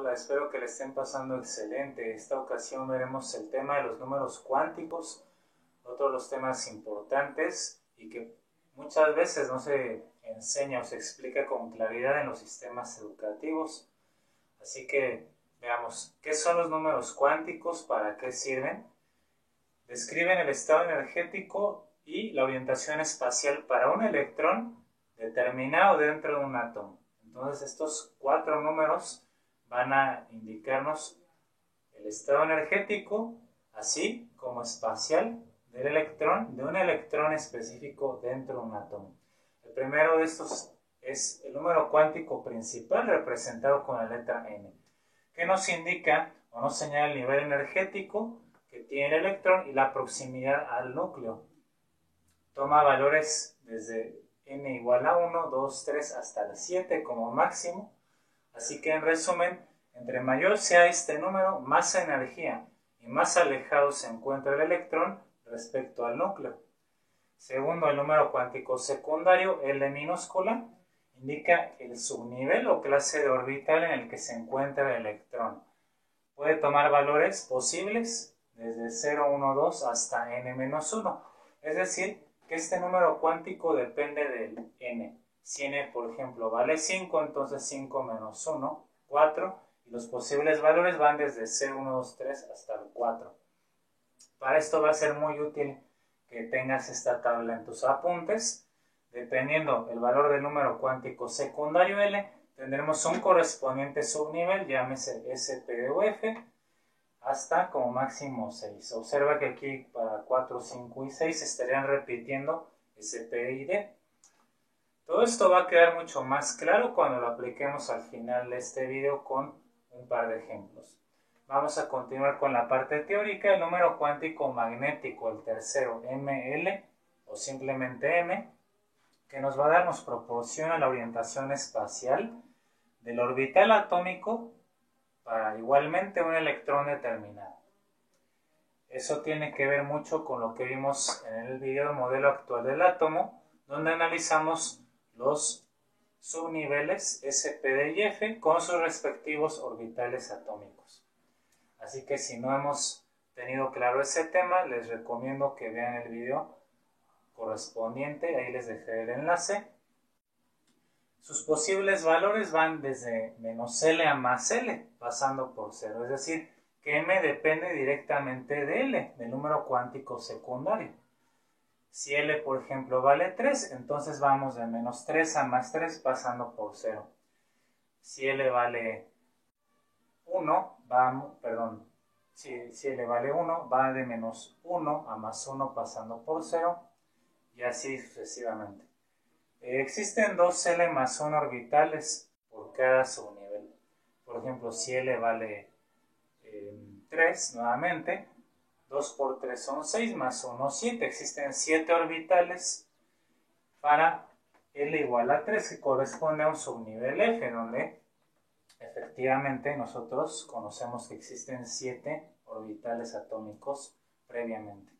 Hola, espero que le estén pasando excelente. Esta ocasión veremos el tema de los números cuánticos, otro de los temas importantes y que muchas veces no se enseña o se explica con claridad en los sistemas educativos. Así que veamos, ¿qué son los números cuánticos? ¿Para qué sirven? Describen el estado energético y la orientación espacial para un electrón determinado dentro de un átomo. Entonces estos 4 números van a indicarnos el estado energético, así como espacial del electrón, de un electrón específico dentro de un átomo. El primero de estos es el número cuántico principal, representado con la letra n, que nos indica o nos señala el nivel energético que tiene el electrón y la proximidad al núcleo. Toma valores desde n igual a 1, 2, 3 hasta el 7 como máximo. Así que en resumen, entre mayor sea este número, más energía y más alejado se encuentra el electrón respecto al núcleo. Segundo, el número cuántico secundario, L minúscula, indica el subnivel o clase de orbital en el que se encuentra el electrón. Puede tomar valores posibles desde 0, 1, 2 hasta n-1. Es decir, que este número cuántico depende del n. Si n, por ejemplo, vale 5, entonces 5 menos 1, 4, y los posibles valores van desde 0, 1, 2, 3 hasta el 4. Para esto va a ser muy útil que tengas esta tabla en tus apuntes. Dependiendo el valor del número cuántico secundario L, tendremos un correspondiente subnivel, llámese S, P o F, hasta como máximo 6. Observa que aquí para 4, 5 y 6 estarían repitiendo S, P y D. Todo esto va a quedar mucho más claro cuando lo apliquemos al final de este video con un par de ejemplos. Vamos a continuar con la parte teórica. El número cuántico magnético, el tercero, ML, o simplemente M, que nos va a dar, nos proporciona la orientación espacial del orbital atómico para igualmente un electrón determinado. Eso tiene que ver mucho con lo que vimos en el video modelo actual del átomo, donde analizamos los subniveles S, P, D y F con sus respectivos orbitales atómicos. Así que si no hemos tenido claro ese tema, les recomiendo que vean el video correspondiente, ahí les dejaré el enlace. Sus posibles valores van desde menos L a más L, pasando por 0, es decir, que M depende directamente de L, del número cuántico secundario. Si L, por ejemplo, vale 3, entonces vamos de menos 3 a más 3 pasando por 0. Si L vale 1, si L vale 1, va de menos 1 a más 1 pasando por 0 y así sucesivamente. Existen 2 L más 1 orbitales por cada subnivel. Por ejemplo, si L vale 3, nuevamente, 2 por 3 son 6, más 1, 7. Existen 7 orbitales para L igual a 3, que corresponde a un subnivel F, donde efectivamente nosotros conocemos que existen 7 orbitales atómicos previamente.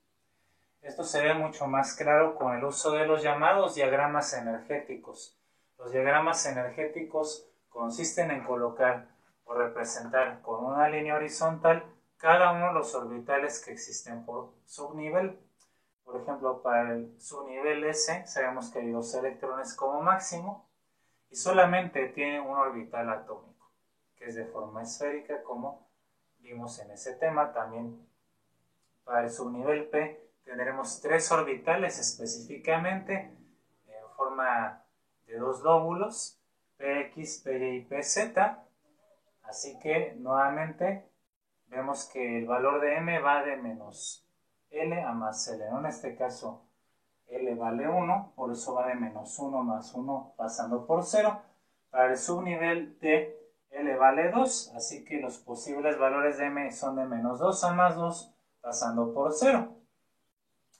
Esto se ve mucho más claro con el uso de los llamados diagramas energéticos. Los diagramas energéticos consisten en colocar o representar con una línea horizontal cada uno de los orbitales que existen por subnivel. Por ejemplo, para el subnivel S sabemos que hay 2 electrones como máximo y solamente tiene un orbital atómico, que es de forma esférica, como vimos en ese tema. También para el subnivel P tendremos 3 orbitales específicamente en forma de 2 lóbulos, PX, PY y PZ. Así que nuevamente vemos que el valor de M va de menos L a más L. En este caso L vale 1, por eso va de menos 1 más 1 pasando por 0. Para el subnivel T, L vale 2, así que los posibles valores de M son de menos 2 a más 2 pasando por 0.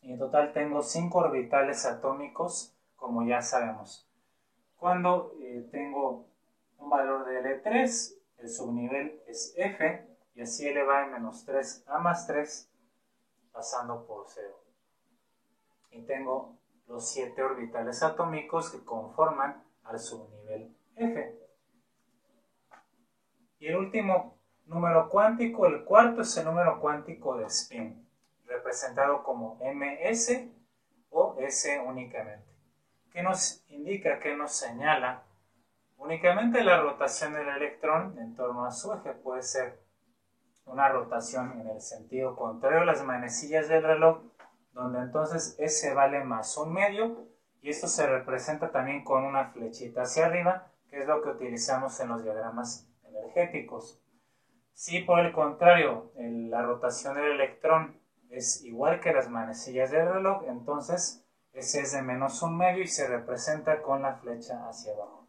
Y en total tengo 5 orbitales atómicos, como ya sabemos. Cuando tengo un valor de L3, el subnivel es F, y así L va de menos 3 a más 3, pasando por 0. Y tengo los 7 orbitales atómicos que conforman al subnivel F. Y el último número cuántico, el cuarto, es el número cuántico de spin, representado como ms o s únicamente. ¿Qué nos indica? ¿Qué nos señala? Únicamente la rotación del electrón en torno a su eje. Puede ser una rotación en el sentido contrario a las manecillas del reloj, donde entonces S vale más un medio, y esto se representa también con una flechita hacia arriba, que es lo que utilizamos en los diagramas energéticos. Si por el contrario la rotación del electrón es igual que las manecillas del reloj, entonces S es de menos un medio y se representa con la flecha hacia abajo.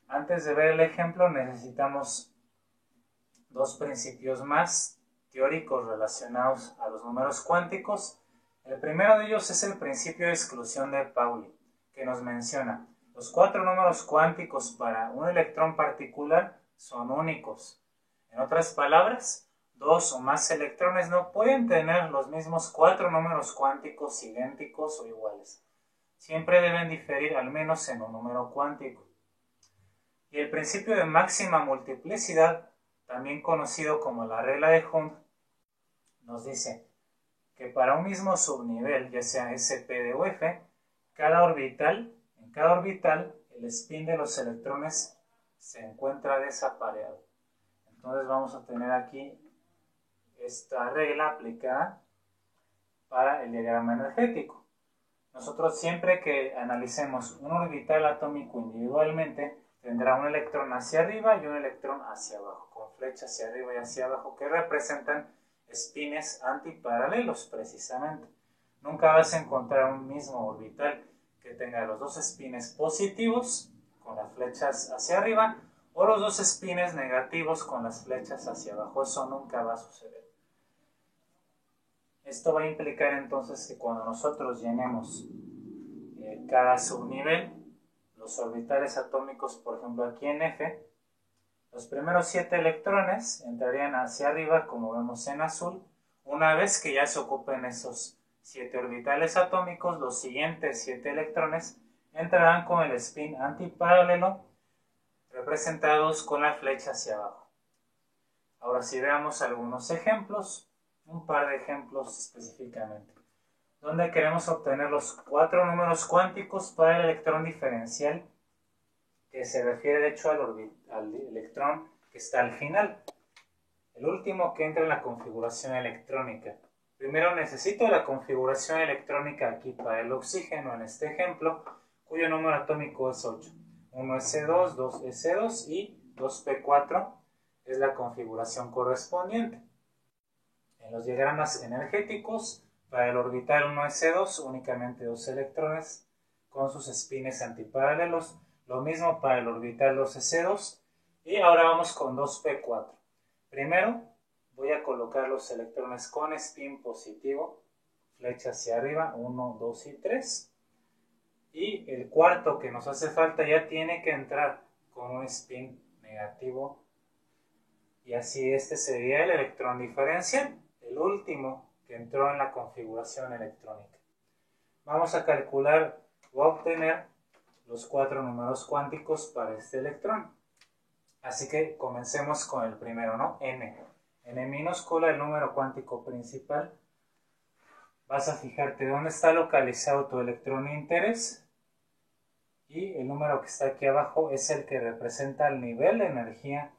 Antes de ver el ejemplo necesitamos dos principios más teóricos relacionados a los números cuánticos. El primero de ellos es el principio de exclusión de Pauli, que nos menciona: los 4 números cuánticos para un electrón particular son únicos. En otras palabras, 2 o más electrones no pueden tener los mismos 4 números cuánticos idénticos o iguales. Siempre deben diferir al menos en un número cuántico. Y el principio de máxima multiplicidad, también conocido como la regla de Hund, nos dice que para un mismo subnivel, ya sea SP o F, en cada orbital el spin de los electrones se encuentra desapareado. Entonces vamos a tener aquí esta regla aplicada para el diagrama energético. Nosotros siempre que analicemos un orbital atómico individualmente, tendrá un electrón hacia arriba y un electrón hacia abajo, con flechas hacia arriba y hacia abajo, que representan spines antiparalelos precisamente. Nunca vas a encontrar un mismo orbital que tenga los dos spines positivos con las flechas hacia arriba o los dos spines negativos con las flechas hacia abajo. Eso nunca va a suceder. Esto va a implicar entonces que cuando nosotros llenemos cada subnivel, los orbitales atómicos, por ejemplo aquí en F, los primeros 7 electrones entrarían hacia arriba, como vemos en azul. Una vez que ya se ocupen esos 7 orbitales atómicos, los siguientes 7 electrones entrarán con el spin antiparalelo, representados con la flecha hacia abajo. Ahora si veamos algunos ejemplos, un par de ejemplos específicamente, donde queremos obtener los 4 números cuánticos para el electrón diferencial, que se refiere de hecho al electrón que está al final, el último que entra en la configuración electrónica. Primero necesito la configuración electrónica aquí para el oxígeno en este ejemplo, cuyo número atómico es 8. 1s2, 2s2 y 2p4 es la configuración correspondiente. En los diagramas energéticos, para el orbital 1s2 únicamente 2 electrones con sus spines antiparalelos. Lo mismo para el orbital 2s2. Y ahora vamos con 2p4. Primero voy a colocar los electrones con spin positivo, flecha hacia arriba, 1, 2 y 3. Y el cuarto que nos hace falta ya tiene que entrar con un spin negativo. Y así este sería el electrón diferencial, el último que entró en la configuración electrónica. Vamos a calcular o a obtener los 4 números cuánticos para este electrón. Así que comencemos con el primero, ¿no? N. N minúscula, el número cuántico principal. Vas a fijarte dónde está localizado tu electrón de interés. Y el número que está aquí abajo es el que representa el nivel de energía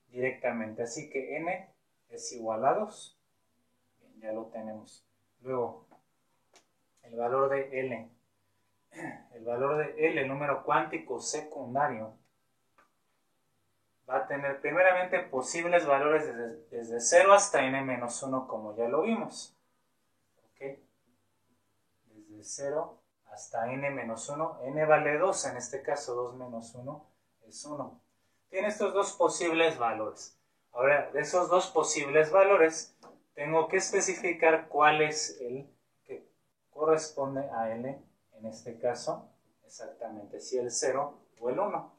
directamente. Así que N es igual a 2. Bien, ya lo tenemos. Luego, el valor de L. El valor de L, el número cuántico secundario, va a tener primeramente posibles valores desde 0 hasta n-1, como ya lo vimos. ¿Okay? Desde 0 hasta n-1, n vale 2, en este caso 2 menos 1 es 1. Tiene estos dos posibles valores. Ahora, de esos dos posibles valores, tengo que especificar cuál es el que corresponde a L, en este caso, exactamente, si el 0 o el 1.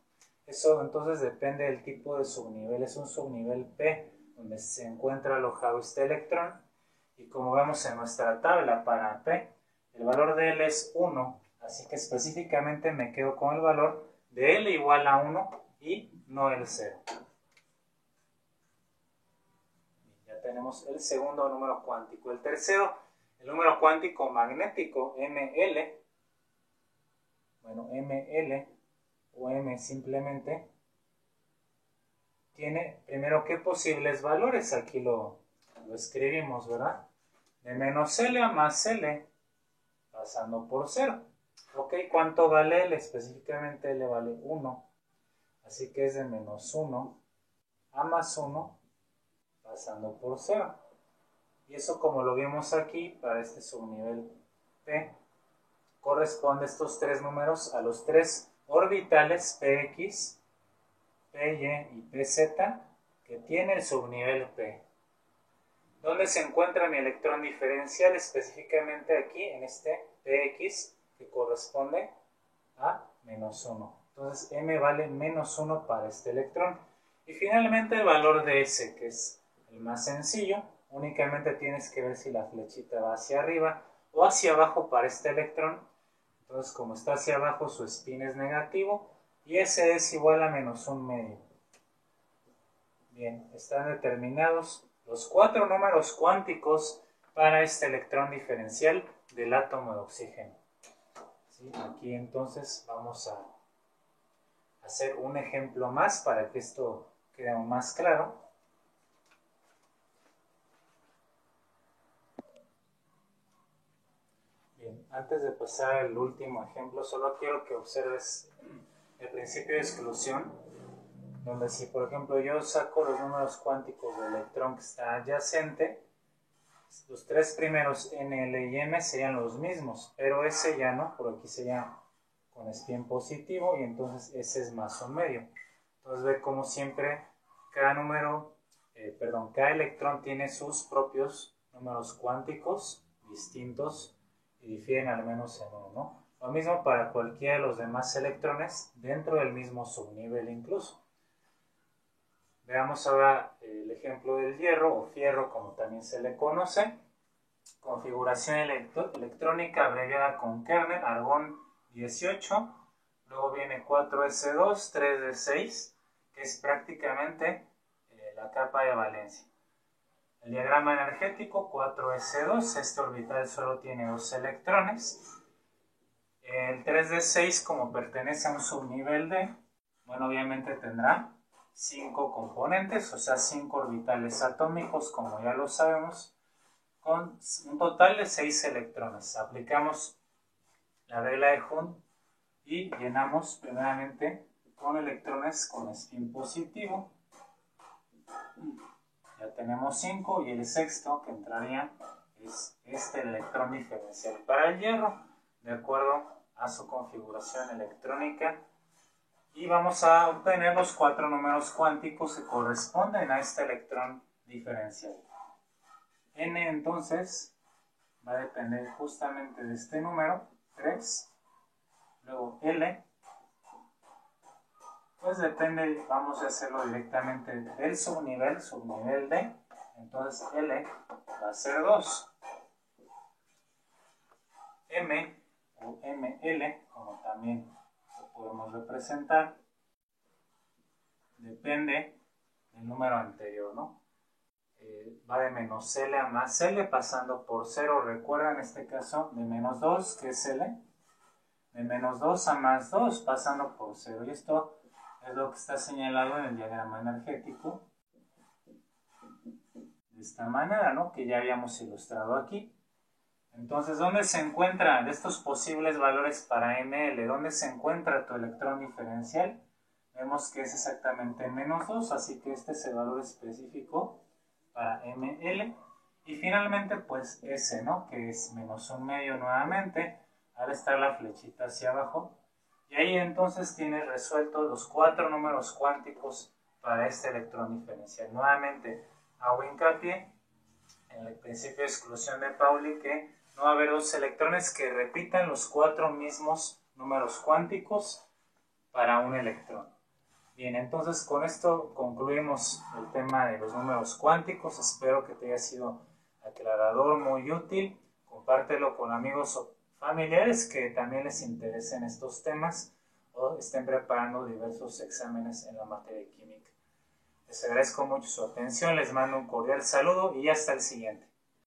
Eso entonces depende del tipo de subnivel. Es un subnivel P, donde se encuentra alojado este electrón. Y como vemos en nuestra tabla para P, el valor de L es 1. Así que específicamente me quedo con el valor de L igual a 1 y no el 0. Ya tenemos el segundo número cuántico. El tercero, el número cuántico magnético, ML. Bueno, ML o M simplemente tiene primero qué posibles valores. Aquí lo escribimos, ¿verdad? De menos L a más L, pasando por 0. Ok, ¿cuánto vale L? Específicamente L vale 1. Así que es de menos 1 a más 1, pasando por 0. Y eso, como lo vimos aquí, para este subnivel P, corresponde estos tres números a los tres orbitales Px, Py y Pz que tiene el subnivel P. ¿Dónde se encuentra mi electrón diferencial? Específicamente aquí, en este Px, que corresponde a menos 1. Entonces M vale menos 1 para este electrón. Y finalmente el valor de S, que es el más sencillo. Únicamente tienes que ver si la flechita va hacia arriba o hacia abajo para este electrón. Entonces, como está hacia abajo, su spin es negativo y S es igual a menos 1/2. Bien, están determinados los 4 números cuánticos para este electrón diferencial del átomo de oxígeno. ¿Sí? Aquí entonces vamos a hacer un ejemplo más para que esto quede aún más claro. Bien, antes de pasar al último ejemplo, solo quiero que observes el principio de exclusión, donde si por ejemplo yo saco los números cuánticos del electrón que está adyacente, los tres primeros N, L y M serían los mismos, pero S ya no, por aquí sería con spin positivo y entonces S es más 1/2. Entonces ve como siempre cada cada electrón tiene sus propios números cuánticos distintos y difieren al menos en uno, ¿no? Lo mismo para cualquiera de los demás electrones dentro del mismo subnivel incluso. Veamos ahora el ejemplo del hierro o fierro, como también se le conoce. Configuración electrónica abreviada con kernel, argón 18. Luego viene 4s2, 3d6, que es prácticamente la capa de valencia. El diagrama energético, 4s2, este orbital solo tiene 2 electrones. El 3d6, como pertenece a un subnivel D, bueno, obviamente tendrá 5 componentes, o sea, 5 orbitales atómicos, como ya lo sabemos, con un total de 6 electrones. Aplicamos la regla de Hund y llenamos primeramente con electrones con spin positivo. Ya tenemos 5 y el sexto que entraría es este electrón diferencial para el hierro, de acuerdo a su configuración electrónica. Y vamos a obtener los 4 números cuánticos que corresponden a este electrón diferencial. N entonces va a depender justamente de este número, 3. Luego L, pues depende, vamos a hacerlo directamente del subnivel D. Entonces L va a ser 2. M o ML, como también lo podemos representar, depende del número anterior, ¿no? Va de menos L a más L pasando por 0. Recuerda en este caso de menos 2, que es L, de menos 2 a más 2 pasando por 0. Y esto es lo que está señalado en el diagrama energético de esta manera, ¿no? Que ya habíamos ilustrado aquí. Entonces, ¿dónde se encuentra de estos posibles valores para ML? ¿Dónde se encuentra tu electrón diferencial? Vemos que es exactamente menos 2, así que este es el valor específico para ML. Y finalmente, pues S, ¿no? Que es menos 1/2 nuevamente, al estar la flechita hacia abajo. Y ahí entonces tienes resueltos los 4 números cuánticos para este electrón diferencial. Nuevamente hago hincapié en el principio de exclusión de Pauli que no va a haber 2 electrones que repitan los 4 mismos números cuánticos para un electrón. Bien, entonces con esto concluimos el tema de los números cuánticos. Espero que te haya sido aclarador, muy útil. Compártelo con amigos o familiares que también les interesen estos temas. o estén preparando diversos exámenes en la materia de química. Les agradezco mucho su atención, les mando un cordial saludo y hasta el siguiente.